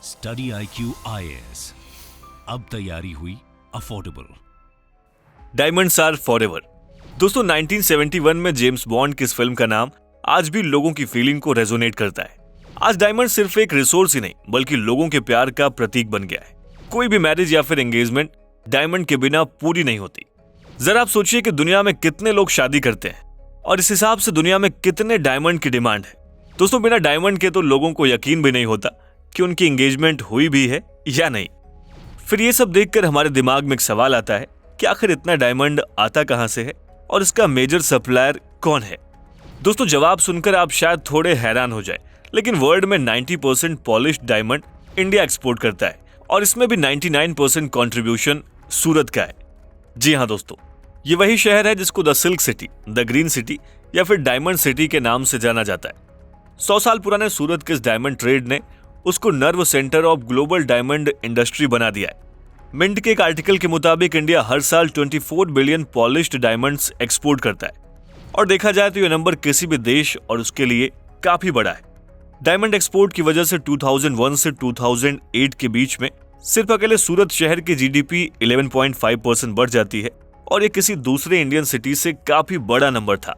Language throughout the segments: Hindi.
स्टडी IQ IAS, अब तैयारी हुई अफोर्डेबल। Diamonds are forever. दोस्तों 1971 में जेम्स बॉन्ड की इस फिल्म का नाम आज भी लोगों की फीलिंग को रेजोनेट करता है। आज डायमंड सिर्फ एक रिसोर्स ही नहीं बल्कि लोगों के प्यार का प्रतीक बन गया है। कोई भी मैरिज या फिर एंगेजमेंट डायमंड के बिना पूरी नहीं होती। जरा आप सोचिए कि दुनिया में कितने लोग शादी करते हैं और इस हिसाब से दुनिया में कितने डायमंड की डिमांड है। दोस्तों बिना डायमंड के तो लोगों को यकीन भी नहीं होता कि उनकी एंगेजमेंट हुई भी है या नहीं। फिर ये सब देखकर हमारे दिमाग में एक सवाल आता है कि आखिर इतना डायमंड आता कहां से है और इसका मेजर सप्लायर कौन है। दोस्तों जवाब सुनकर आप शायद थोड़े हैरान हो जाए, लेकिन वर्ल्ड में 90% पॉलिश्ड डायमंड इंडिया एक्सपोर्ट करता है और इसमें भी 99% कंट्रीब्यूशन सूरत का है। जी हाँ दोस्तों, ये वही शहर है जिसको the silk city, the green city या फिर डायमंड सिटी के नाम से जाना जाता है। 100 साल पुराने सूरत के इस डायमंड ट्रेड ने उसको nerve centre of global diamond industry बना दिया है। मिंट के एक आर्टिकल के मुताबिक इंडिया हर साल 24 बिलियन पॉलिश्ड डायमंड्स एक्सपोर्ट करता है और देखा जाए तो यह नंबर किसी भी देश और उसके लिए काफी बड़ा है। डायमंड एक्सपोर्ट की वजह से 2001 से 2008 के बीच में सिर्फ अकेले सूरत शहर की जीडीपी 11.5% बढ़ जाती है और ये किसी दूसरे इंडियन सिटी से काफी बड़ा नंबर था।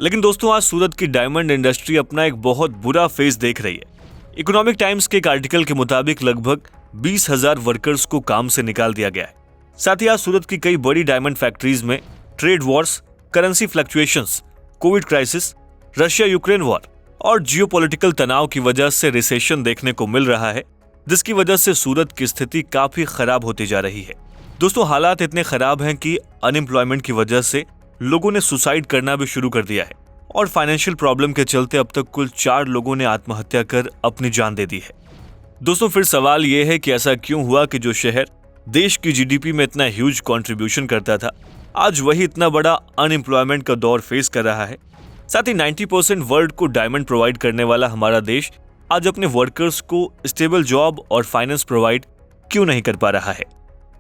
लेकिन दोस्तों आज सूरत की डायमंड इंडस्ट्री अपना एक बहुत बुरा फेज देख रही है। इकोनॉमिक टाइम्स के एक आर्टिकल के मुताबिक लगभग 20,000 वर्कर्स को काम से निकाल दिया गया है। साथ ही आज सूरत की कई बड़ी डायमंड फैक्ट्रीज में trade Wars, currency fluctuations, Covid crisis, Russia Ukraine war और जियोपॉलिटिकल तनाव की वजह से रिसेशन देखने को मिल रहा है, जिसकी वजह से सूरत की स्थिति काफी खराब होती जा रही है। दोस्तों हालात इतने खराब हैं कि अनएम्प्लॉयमेंट की वजह से लोगों ने सुसाइड करना भी शुरू कर दिया है और फाइनेंशियल प्रॉब्लम के चलते अब तक कुल 4 लोगों ने आत्महत्या कर अपनी जान दे दी है। दोस्तों फिर सवाल यह है कि ऐसा क्यों हुआ कि जो शहर देश की जीडीपी में इतना ह्यूज कंट्रीब्यूशन करता था, आज वही इतना बड़ा अनएम्प्लॉयमेंट का दौर फेस कर रहा है। साथ ही 90% वर्ल्ड को डायमंड प्रोवाइड करने वाला हमारा देश आज अपने वर्कर्स को स्टेबल जॉब और फाइनेंस प्रोवाइड क्यों नहीं कर पा रहा है।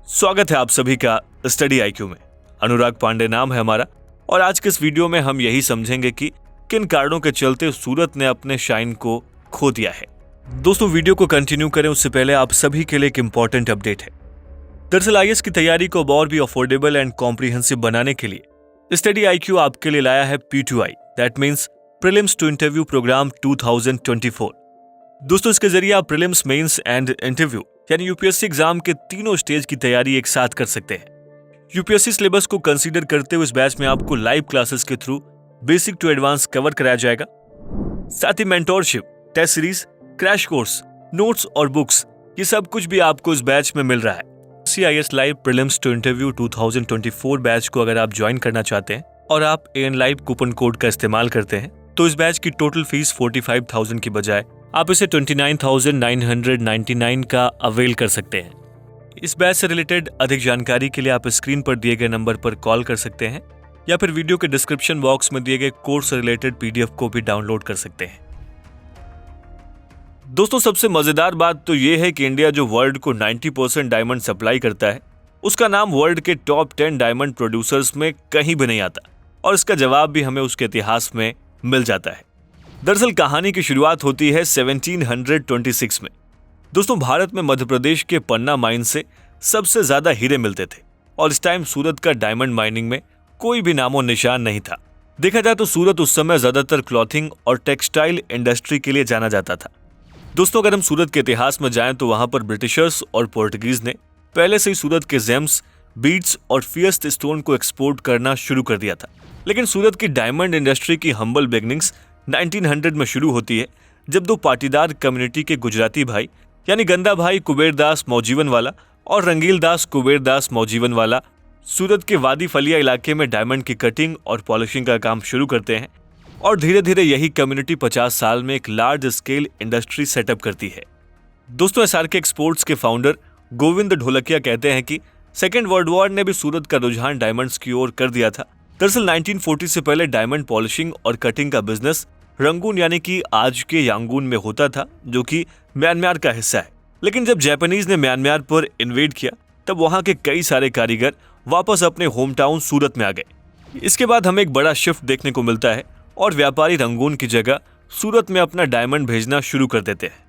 स्वागत है आप सभी का स्टडी IQ में। अनुराग पांडे नाम है हमारा और आज के इस वीडियो में हम यही समझेंगे कि किन कारणों के चलते सूरत ने अपने शाइन को खो दिया है। दोस्तों वीडियो को कंटिन्यू करें उससे पहले आप सभी के लिए एक इंपॉर्टेंट अपडेट है। दरअसल IAS की तैयारी को और भी अफोर्डेबल एंड कॉम्प्रिहेंसिव बनाने के लिए स्टडी IQ आपके लिए लाया है P2I, that means prelims to interview program 2024। दोस्तों इसके जरिए आप प्रीलिम्स, मेंस एंड इंटरव्यू यानी UPSC एग्जाम के तीनों स्टेज की तैयारी एक साथ कर सकते हैं। UPSC सिलेबस को कंसीडर करते हुए इस बैच में आपको लाइव क्लासेस के through basic to advance cover कराया जाएगा। साथ ही mentorship, test series, crash course, notes और बुक्स, ये सब कुछ भी आपको इस बैच में मिल रहा है। CIS live prelims to interview 2024 batch को अगर आप ज्वाइन करना चाहते हैं और आप AN लाइव कूपन कोड का इस्तेमाल करते हैं तो इस बैच की टोटल फीस 45,000 की बजाय आप इसे 29,999 का अवेल कर सकते हैं। इस बैच से रिलेटेड अधिक जानकारी के लिए आप स्क्रीन पर दिए गए नंबर पर कॉल कर सकते हैं या फिर वीडियो के डिस्क्रिप्शन बॉक्स में दिए गए कोर्स से रिलेटेड PDF को भी डाउनलोड कर सकते हैं। दोस्तों सबसे मजेदार बात तो यह है कि इंडिया जो वर्ल्ड को 90% डायमंड सप्लाई करता है, उसका नाम वर्ल्ड के टॉप 10 डायमंड प्रोड्यूसर्स में कहीं भी नहीं आता और इसका जवाब भी हमें उसके इतिहास में मिल जाता है। दरअसल कहानी की शुरुआत होती है 1726 में। दोस्तों भारत में मध्य प्रदेश के पन्ना माइन से सबसे ज्यादा हीरे मिलते थे और इस टाइम सूरत का डायमंड माइनिंग में कोई भी नामो निशान नहीं था। देखा जाए तो सूरत उस समय ज्यादातर क्लॉथिंग और टेक्सटाइल इंडस्ट्री के लिए जाना जाता था। दोस्तों अगर हम सूरत के इतिहास में जाएं तो वहां पर ब्रिटिशर्स और पोर्टुगीज ने पहले से ही सूरत के जेम्स, बीड्स और फियस्ट स्टोन को एक्सपोर्ट करना शुरू कर दिया था। लेकिन सूरत की डायमंड इंडस्ट्री की हम्बल बिगनिंग्स 1900 में शुरू होती है जब 2 पाटीदार कम्युनिटी के गुजराती भाई यानी गंदा भाई कुबेरदास मौजीवनवाला और रंगील दास कुबेरदास मौजीवनवाला सूरत के वादी फलिया इलाके में डायमंड की कटिंग और पॉलिशिंग का काम शुरू करते हैं और धीरे धीरे यही कम्युनिटी 50 साल में एक लार्ज स्केल इंडस्ट्री सेटअप करती है। दोस्तों SRK एक्सपोर्ट्स के फाउंडर गोविंद ढोलकिया कहते हैं कि सेकेंड वर्ल्ड वॉर ने भी सूरत का रुझान डायमंड्स की ओर कर दिया था। दरअसल 1940 से पहले डायमंड पॉलिशिंग और कटिंग का बिजनेस रंगून यानी कि आज के यांगून में होता था, जो कि म्यांमार का हिस्सा है। लेकिन जब जापानीज ने म्यांमार पर इन्वेड किया तब वहां के कई सारे कारीगर वापस अपने होम टाउन सूरत में आ गए। इसके बाद हमें एक बड़ा शिफ्ट देखने को मिलता है और व्यापारी रंगून की जगह सूरत में अपना डायमंड भेजना शुरू कर देते हैं।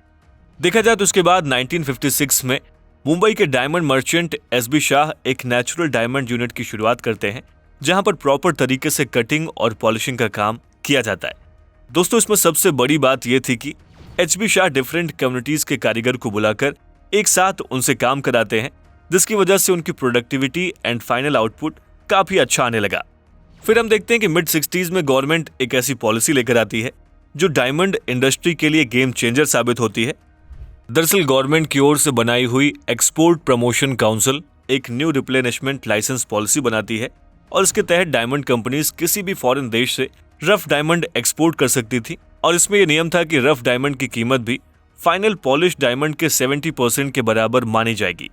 देखा जाए तो उसके बाद 1956 में मुंबई के डायमंड मर्चेंट एसबी शाह एक नेचुरल डायमंड यूनिट की शुरुआत करते हैं, जहां पर प्रॉपर तरीके से कटिंग और पॉलिशिंग का काम किया जाता है। दोस्तों, इसमें सबसे बड़ी बात यह थी कि एचबी शाह डिफरेंट कम्युनिटीज के कारीगर को बुलाकर एक साथ उनसे काम कराते हैं, जिसकी वजह से उनकी प्रोडक्टिविटी एंड फाइनल आउटपुट काफी अच्छा आने लगा। फिर हम देखते हैं कि मिड 60s में गवर्नमेंट एक ऐसी पॉलिसी लेकर आती है जो डायमंड इंडस्ट्री के लिए गेम चेंजर साबित होती है। दरअसल गवर्नमेंट की ओर से बनाई हुई एक्सपोर्ट प्रमोशन काउंसिल एक न्यू रिप्लेनिशमेंट लाइसेंस पॉलिसी बनाती है और इसके तहत डायमंड कंपनीज किसी भी फॉरेन देश से रफ डायमंड एक्सपोर्ट कर सकती थी। और इसमें यह नियम था कि रफ डायमंड की कीमत भी फाइनल पॉलिश डायमंड के 70% के बराबर मानी जाएगी।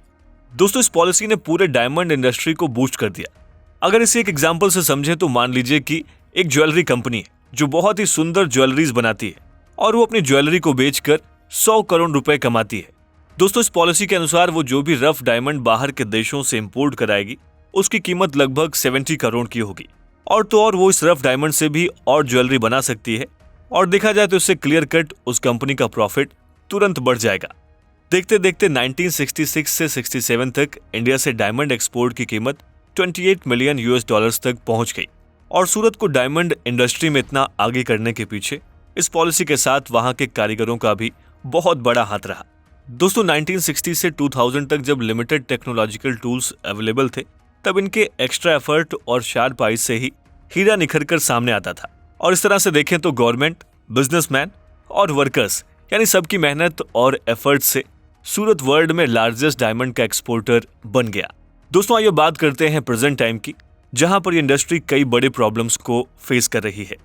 दोस्तों, इस पॉलिसी ने पूरे डायमंड इंडस्ट्री को बूस्ट कर दिया। अगर इसे एक एग्जाम्पल से समझे तो मान लीजिए कि एक ज्वेलरी कंपनी है जो बहुत ही सुंदर ज्वेलरीज बनाती है और वो अपनी ज्वेलरी को बेचकर 100 करोड़ रुपए कमाती है। दोस्तों, इस पॉलिसी के अनुसार वो जो भी रफ डायमंड बाहर के देशों से इंपोर्ट कराएगी उसकी कीमत लगभग 70 करोड़ की होगी। और तो और वो इस रफ डायमंड से भी और ज्वेलरी बना सकती है और देखा जाए तो इससे क्लियर कट उस कंपनी का प्रॉफिट तुरंत बढ़ जाएगा। देखते देखते 1966 से 67 तक इंडिया से डायमंड एक्सपोर्ट की कीमत 28 मिलियन यूएस डॉलर्स तक पहुंच गई। और सूरत को डायमंड इंडस्ट्री में इतना आगे करने के पीछे इस पॉलिसी के साथ वहां के कारीगरों का भी बहुत बड़ा हाथ रहा। दोस्तों, 1960 से 2000 तक जब लिमिटेड टेक्नोलॉजिकल टूल्स अवेलेबल थे, तब इनके एक्स्ट्रा एफर्ट और शार्प आइज से ही हीरा निखर कर सामने आता था। और इस तरह से देखें तो गवर्नमेंट, बिजनेसमैन और वर्कर्स यानी सबकी मेहनत और एफर्ट से सूरत वर्ल्ड में लार्जेस्ट डायमंड का एक्सपोर्टर बन गया। दोस्तों, आइए बात करते हैं प्रेजेंट टाइम की, जहां पर ये इंडस्ट्री कई बड़े प्रॉब्लम्स को फेस कर रही है।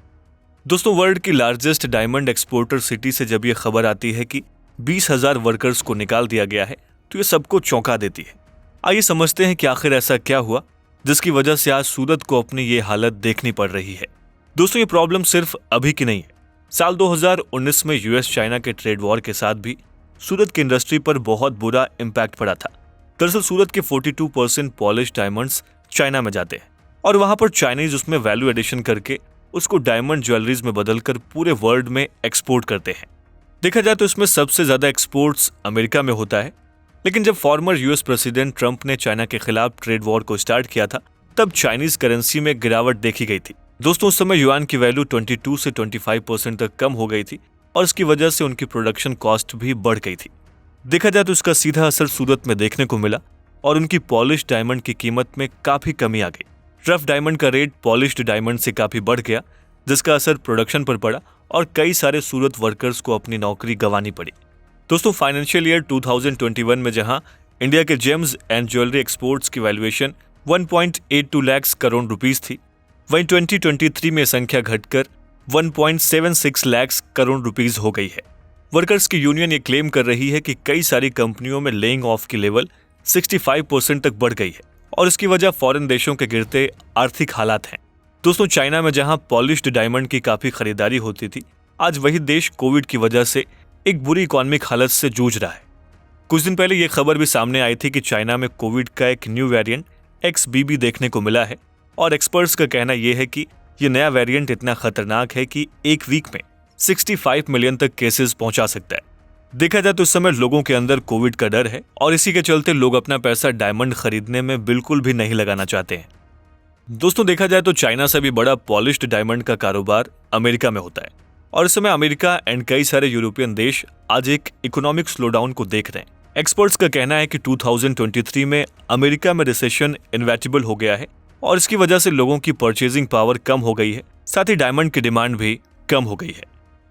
दोस्तों, वर्ल्ड की लार्जेस्ट डायमंड एक्सपोर्टर सिटी से जब ये खबर आती है कि 20,000 वर्कर्स को निकाल दिया गया है, तो ये सबको चौंका देती है। आइए समझते हैं कि आखिर ऐसा क्या हुआ जिसकी वजह से आज सूरत को अपनी ये हालत देखनी पड़ रही है। दोस्तों, ये प्रॉब्लम सिर्फ अभी की नहीं है। साल 2019 में यूएस चाइना के ट्रेड वॉर के साथ भी सूरत की इंडस्ट्री पर बहुत बुरा इम्पैक्ट पड़ा था। दरअसल सूरत के 42% पॉलिश डायमंड्स चाइना में जाते हैं और वहां पर चाइनीज उसमें वैल्यू एडिशन करके उसको डायमंड ज्वेलरीज में बदलकर पूरे वर्ल्ड में एक्सपोर्ट करते हैं। देखा जाए तो इसमें सबसे ज्यादा एक्सपोर्ट्स अमेरिका में होता है। लेकिन जब फॉर्मर यूएस प्रेसिडेंट ट्रंप ने चाइना के खिलाफ ट्रेड वॉर को स्टार्ट किया था, तब चाइनीज करेंसी में गिरावट देखी गई थी। दोस्तों, उस समय युआन की वैल्यू 22 से 25% तक कम हो गई थी और इसकी वजह से उनकी प्रोडक्शन कॉस्ट भी बढ़ गई थी। देखा जाए तो इसका सीधा असर सूरत में देखने को मिला और उनकी पॉलिश डायमंड की कीमत में काफी कमी आ गई। रफ डायमंड का रेट पॉलिश्ड डायमंड से काफी बढ़ गया, जिसका असर प्रोडक्शन पर पड़ा और कई सारे सूरत वर्कर्स को अपनी नौकरी गंवानी पड़ी। दोस्तों, फाइनेंशियल ईयर 2021 में जहां इंडिया के जेम्स एंड ज्वेलरी एक्सपोर्ट्स की वैल्यूएशन 1.82 लाख करोड़ रुपीस थी, वहीं 2023 में संख्या घटकर 1.76 लाख करोड़ रुपीस हो गई है। वर्कर्स की यूनियन ये क्लेम कर रही है कि कई सारी कंपनियों में लेइंग ऑफ की लेवल 65% तक बढ़ गई है और इसकी वजह फॉरेन देशों के गिरते आर्थिक हालात हैं। दोस्तों, चाइना में जहां पॉलिश्ड डायमंड की काफी खरीदारी होती थी, आज वही देश कोविड की वजह से एक बुरी इकोनॉमिक हालत से जूझ रहा है। कुछ दिन पहले ये खबर भी सामने आई थी कि चाइना में कोविड का एक न्यू वेरिएंट XBB देखने को मिला है और एक्सपर्ट्स का कहना यह है कि ये नया वेरिएंट इतना खतरनाक है कि एक वीक में 65 मिलियन तक केसेस पहुंचा सकता है। देखा जाए तो इस समय लोगों के अंदर कोविड का डर है और इसी के चलते लोग अपना पैसा डायमंड खरीदने में बिल्कुल भी नहीं लगाना चाहते हैं। दोस्तों, देखा जाए तो चाइना से भी बड़ा पॉलिश्ड डायमंड का कारोबार अमेरिका में होता है और इस समय अमेरिका एंड कई सारे यूरोपियन देश आज एक इकोनॉमिक स्लोडाउन को देख रहे हैं। एक्सपर्ट्स का कहना है कि 2023 में अमेरिका में रिसेशन इनवेटिबल हो गया है और इसकी वजह से लोगों की परचेजिंग पावर कम हो गई है, साथ ही डायमंड की डिमांड भी कम हो गई है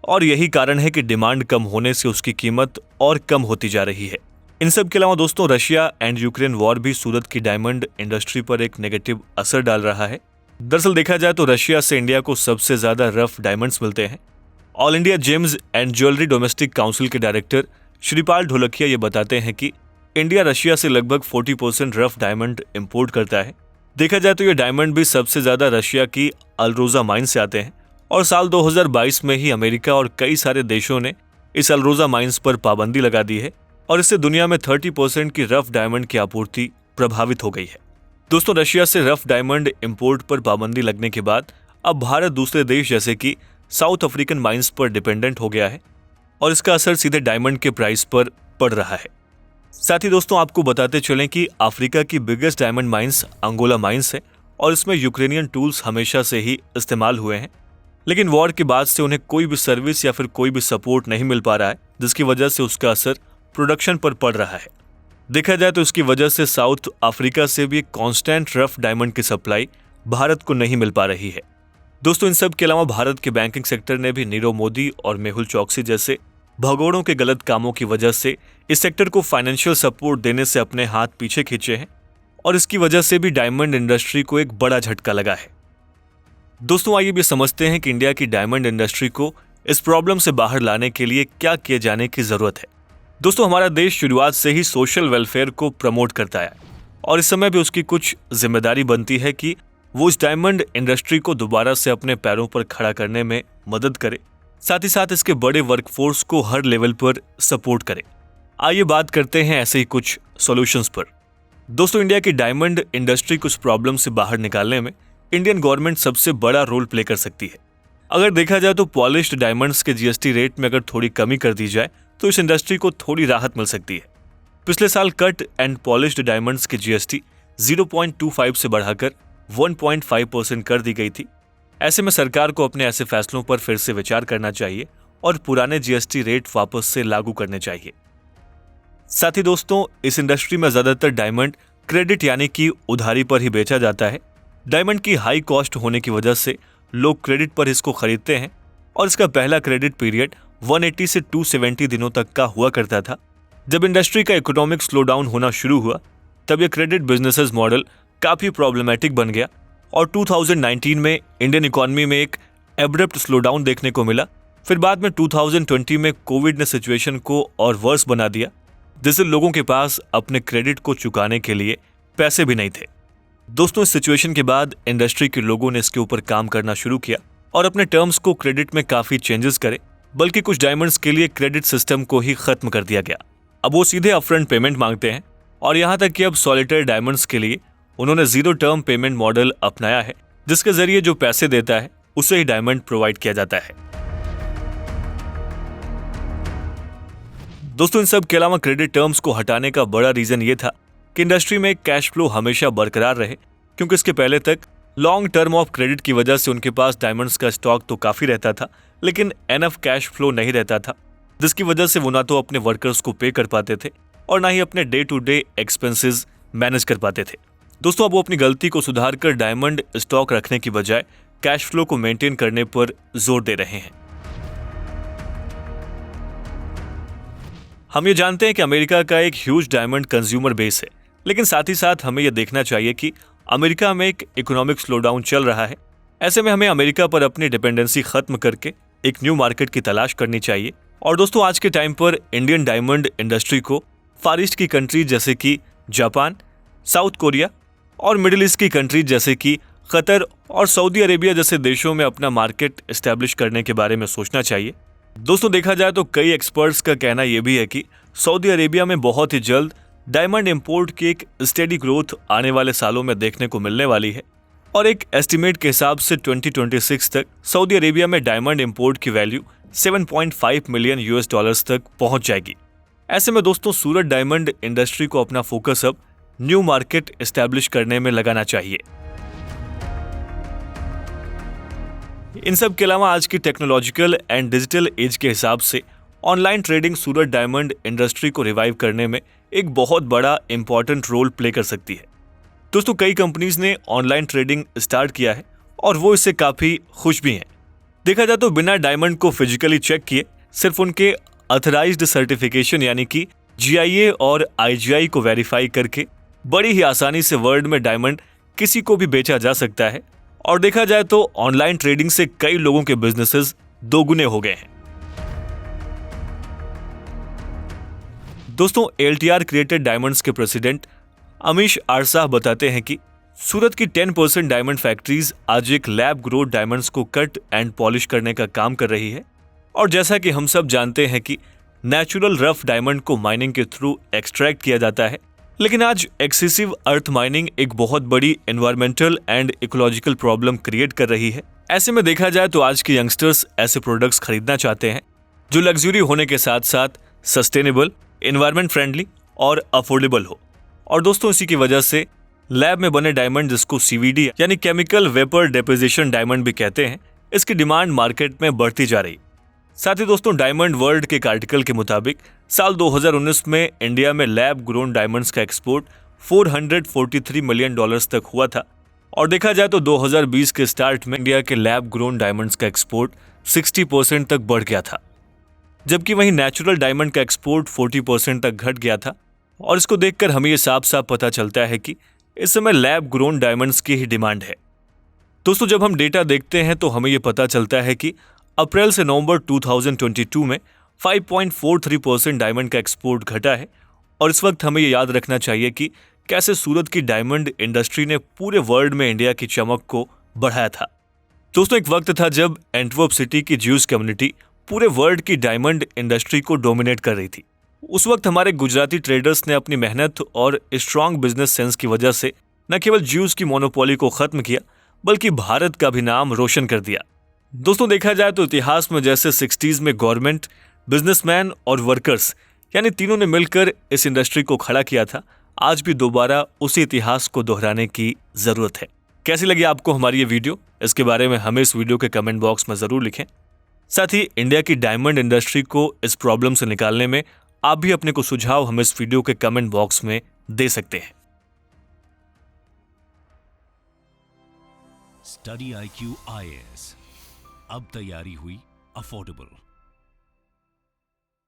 और यही कारण है कि डिमांड कम होने से उसकी कीमत और कम होती जा रही है। इन सब के अलावा दोस्तों, रशिया एंड यूक्रेन वॉर भी सूरत की डायमंड इंडस्ट्री पर एक नेगेटिव असर डाल रहा है। दरअसल देखा जाए तो रशिया से इंडिया को सबसे ज्यादा रफ डायमंड्स मिलते हैं। All India James and jewellery domestic council के डायरेक्टर श्रीपाल ढोलकिया ये बताते हैं कि इंडिया रशिया से लगभग 40% रफ डायमंड इंपोर्ट करता है। देखा जाए तो ये डायमंड भी सबसे ज्यादा रशिया की अल्रोजा माइन से आते हैं और साल 2022 में ही अमेरिका और कई सारे देशों ने इस अल्रोजा माइंस पर पाबंदी लगा दी है और इससे दुनिया में 30% की रफ डायमंड की आपूर्ति प्रभावित हो गई है। दोस्तों, रशिया से रफ डायमंड इंपोर्ट पर पाबंदी लगने के बाद अब भारत दूसरे देश जैसे कि साउथ अफ्रीकन माइंस पर डिपेंडेंट हो गया है। और इसका असर सीधे डायमंड के प्राइस पर पड़ रहा है। साथ ही दोस्तों आपको बताते चलें कि अफ्रीका की biggest diamond mines Angola mines है और इसमें यूक्रेनियन टूल्स हमेशा से ही इस्तेमाल हुए हैं, लेकिन वॉर के बाद से उन्हें कोई भी सर्विस या फिर कोई भी सपोर्ट नहीं मिल पा रहा है, जिसकी वजह से उसका असर प्रोडक्शन पर पड़ रहा है। देखा जाए तो इसकी वजह से साउथ अफ्रीका से भी कांस्टेंट रफ डायमंड की सप्लाई भारत को नहीं मिल पा रही है। दोस्तों इन सब के अलावा भारत के बैंकिंग सेक्टर ने भी नीरव मोदी और मेहुल चौकसी जैसे भगोड़ों के गलत कामों की वजह से इस सेक्टर को फाइनेंशियल सपोर्ट देने से अपने हाथ पीछे खींचे हैं और इसकी वजह से भी डायमंड इंडस्ट्री को एक बड़ा झटका लगा है। दोस्तों आइए भी समझते हैं कि इंडिया की डायमंड इंडस्ट्री को इस प्रॉब्लम से बाहर लाने के लिए क्या किए जाने की जरूरत है। दोस्तों हमारा देश शुरुआत से ही सोशल वेलफेयर को प्रमोट करता है और इस समय भी उसकी कुछ जिम्मेदारी बनती है कि वो इस डायमंड इंडस्ट्री को दोबारा से अपने पैरों पर खड़ा करने में मदद करे, साथ ही साथ इसके बड़े वर्कफोर्स को हर लेवल पर सपोर्ट करे। आइए बात करते हैं ऐसे ही कुछ सॉल्यूशंस पर। दोस्तों इंडिया की डायमंड इंडस्ट्री को इस प्रॉब्लम से बाहर निकालने में इंडियन गवर्नमेंट सबसे बड़ा रोल प्ले कर सकती है। अगर देखा जाए तो पॉलिश्ड डायमंड्स के जीएसटी रेट में अगर थोड़ी कमी कर दी जाए तो इस इंडस्ट्री को थोड़ी राहत मिल सकती है। पिछले साल कट एंड पॉलिश्ड डायमंड्स की जीएसटी 0.25 से बढ़ाकर 1.5% कर दी गई थी। ऐसे में सरकार को अपने ऐसे फैसलों पर फिर से विचार करना चाहिए और पुराने जीएसटी रेट वापस से लागू करने चाहिए। साथ ही दोस्तों इस इंडस्ट्री में ज्यादातर डायमंड क्रेडिट यानी कि उधारी पर ही बेचा जाता है। डायमंड की हाई कॉस्ट होने की वजह से लोग क्रेडिट पर इसको खरीदते हैं और इसका पहला क्रेडिट पीरियड 180 से 270 दिनों तक का हुआ करता था। जब इंडस्ट्री का इकोनॉमिक स्लो डाउन होना शुरू हुआ तब यह क्रेडिट बिजनेसेस मॉडल काफी प्रॉब्लमेटिक बन गया और 2019 में इंडियन इकोनॉमी में एक एब्रप्ट स्लो डाउन देखने को मिला। फिर बाद में 2020 में कोविड ने सिचुएशन को और वर्स बना दिया, जिससे लोगों के पास अपने क्रेडिट को चुकाने के लिए पैसे भी नहीं थे। दोस्तों इस सिचुएशन के बाद इंडस्ट्री के लोगों ने इसके ऊपर काम करना शुरू किया और अपने टर्म्स को क्रेडिट में काफी चेंजेस करे, बल्कि कुछ डायमंड्स के लिए क्रेडिट सिस्टम को ही खत्म कर दिया गया। अब वो सीधे अपफ्रंट पेमेंट मांगते हैं और यहाँ तक कि अब सॉलिटेयर डायमंड्स के लिए उन्होंने जीरो टर्म पेमेंट मॉडल अपनाया है, जिसके जरिए जो पैसे देता है उसे ही डायमंड प्रोवाइड किया जाता है। दोस्तों इन सब के अलावा क्रेडिट टर्म्स को हटाने का बड़ा रीजन ये था कि इंडस्ट्री में कैश फ्लो हमेशा बरकरार रहे, क्योंकि इसके पहले तक लॉन्ग टर्म ऑफ क्रेडिट की वजह से उनके पास डायमंड्स का स्टॉक तो काफी रहता था, लेकिन एनफ कैश फ्लो नहीं रहता था, जिसकी वजह से वो ना तो अपने वर्कर्स को पे कर पाते थे और ना ही अपने day to day expenses manage कर पाते थे। दोस्तों अब वो अपनी गलती को सुधार कर डायमंड स्टॉक रखने की बजाय कैश फ्लो को मेंटेन करने पर जोर दे रहे हैं। हम ये जानते हैं कि अमेरिका का एक ह्यूज डायमंड कंज्यूमर बेस है, लेकिन साथ ही साथ हमें यह देखना चाहिए कि अमेरिका में एक इकोनॉमिक स्लो डाउन चल रहा है। ऐसे में हमें अमेरिका पर अपनी डिपेंडेंसी खत्म करके एक न्यू मार्केट की तलाश करनी चाहिए। और दोस्तों आज के टाइम पर इंडियन डायमंड इंडस्ट्री को फार ईस्ट की कंट्री जैसे कि जापान, साउथ कोरिया और मिडिल ईस्ट की कंट्री जैसे कि कतर और सऊदी अरेबिया जैसे देशों में अपना मार्केट एस्टेब्लिश करने के बारे में सोचना चाहिए। दोस्तों देखा जाए तो कई एक्सपर्ट्स का कहना यह भी है कि सऊदी अरेबिया में बहुत ही जल्द डायमंड इंपोर्ट की एक स्टेडी ग्रोथ आने वाले सालों में देखने को मिलने वाली है और एक एस्टिमेट के हिसाब से 2026 तक सऊदी अरेबिया में डायमंड इंपोर्ट की वैल्यू 7.5 मिलियन यूएस डॉलर्स तक पहुंच जाएगी। ऐसे में दोस्तों सूरत डायमंड इंडस्ट्री को अपना फोकस अब न्यू मार्केट एस्टैब्लिश करने में लगाना चाहिए। इन सब के अलावा आज की टेक्नोलॉजिकल एंड डिजिटल एज के हिसाब से ऑनलाइन ट्रेडिंग सूरत डायमंड इंडस्ट्री को रिवाइव करने में एक बहुत बड़ा इंपॉर्टेंट रोल प्ले कर सकती है। दोस्तों कई कंपनीज ने ऑनलाइन ट्रेडिंग स्टार्ट किया है और वो इससे काफी खुश भी हैं। देखा जाए तो बिना डायमंड को फिजिकली चेक किए सिर्फ उनके ऑथराइज्ड सर्टिफिकेशन यानी कि जीआईए और आईजीआई को वेरीफाई करके बड़ी ही आसानी से वर्ल्ड में डायमंड किसी को भी बेचा जा सकता है। और देखा जाए तो ऑनलाइन ट्रेडिंग से कई लोगों के बिजनेसेस दोगुने हो गए हैं। दोस्तों एलटीआर क्रिएटेड डायमंड्स के प्रेसिडेंट अमीश आरसाह बताते हैं कि सूरत की 10% डायमंड फैक्ट्रीज आज एक लैब ग्रोथ डायमंड्स को कट एंड पॉलिश करने का काम कर रही है। और जैसा कि हम सब जानते हैं कि नेचुरल रफ डायमंड को माइनिंग के थ्रू एक्सट्रैक्ट किया जाता है, लेकिन आज एक्सेसिव अर्थ माइनिंग एक बहुत बड़ी environmental and ecological problem create कर रही है। ऐसे में देखा जाए तो आज के यंगस्टर्स ऐसे प्रोडक्ट्स खरीदना चाहते हैं जो लग्जरी होने के साथ साथ सस्टेनेबल, एनवायरमेंट फ्रेंडली और अफोर्डेबल हो। और दोस्तों इसी की वजह से लैब में बने डायमंड, जिसको CVD यानी केमिकल वेपर डेपोजिशन डायमंड भी कहते हैं, इसकी डिमांड मार्केट में बढ़ती जा रही। साथ ही दोस्तों डायमंड वर्ल्ड के एक आर्टिकल के मुताबिक साल 2019 में इंडिया में लैब ग्रोन डायमंड्स का एक्सपोर्ट $443 मिलियन तक हुआ था। और देखा जाए तो 2020 के स्टार्ट में इंडिया के लैब ग्रोन डायमंड्स का एक्सपोर्ट 60% तक बढ़ गया था, जबकि वहीं नेचुरल डायमंड का एक्सपोर्ट 40% तक घट गया था। और इसको देखकर हमें ये साफ साफ पता चलता है कि इस समय लैब ग्रोन डायमंड्स की ही डिमांड है। दोस्तों जब हम डेटा देखते हैं तो हमें ये पता चलता है कि अप्रैल से नवंबर 2022 में 5.43% डायमंड का एक्सपोर्ट घटा है। और इस वक्त हमें ये याद रखना चाहिए कि कैसे सूरत की डायमंड इंडस्ट्री ने पूरे वर्ल्ड में इंडिया की चमक को बढ़ाया था। दोस्तों एक वक्त था जब एंटवर्प सिटी की ज्यूज कम्युनिटी पूरे वर्ल्ड की डायमंड इंडस्ट्री को डोमिनेट कर रही थी। उस वक्त हमारे गुजराती ट्रेडर्स ने अपनी मेहनत और स्ट्रांग बिजनेस सेंस की वजह से न केवल ज्यूज की मोनोपोली को खत्म किया, बल्कि भारत का भी नाम रोशन कर दिया। दोस्तों देखा जाए तो इतिहास में जैसे 60s में गवर्नमेंट, बिजनेसमैन और वर्कर्स यानी तीनों ने मिलकर इस इंडस्ट्री को खड़ा किया था, आज भी दोबारा उसी इतिहास को दोहराने की जरूरत है। कैसी लगी आपको हमारी ये वीडियो? इसके बारे में हमें इस वीडियो के कमेंट बॉक्स में जरूर लिखें। साथ ही इंडिया की डायमंड इंडस्ट्री को इस प्रॉब्लम से निकालने में आप भी अपने को सुझाव हमें इस वीडियो के कमेंट बॉक्स में दे सकते हैं। स्टडी IQ IAS, अब तैयारी हुई अफोर्डेबल।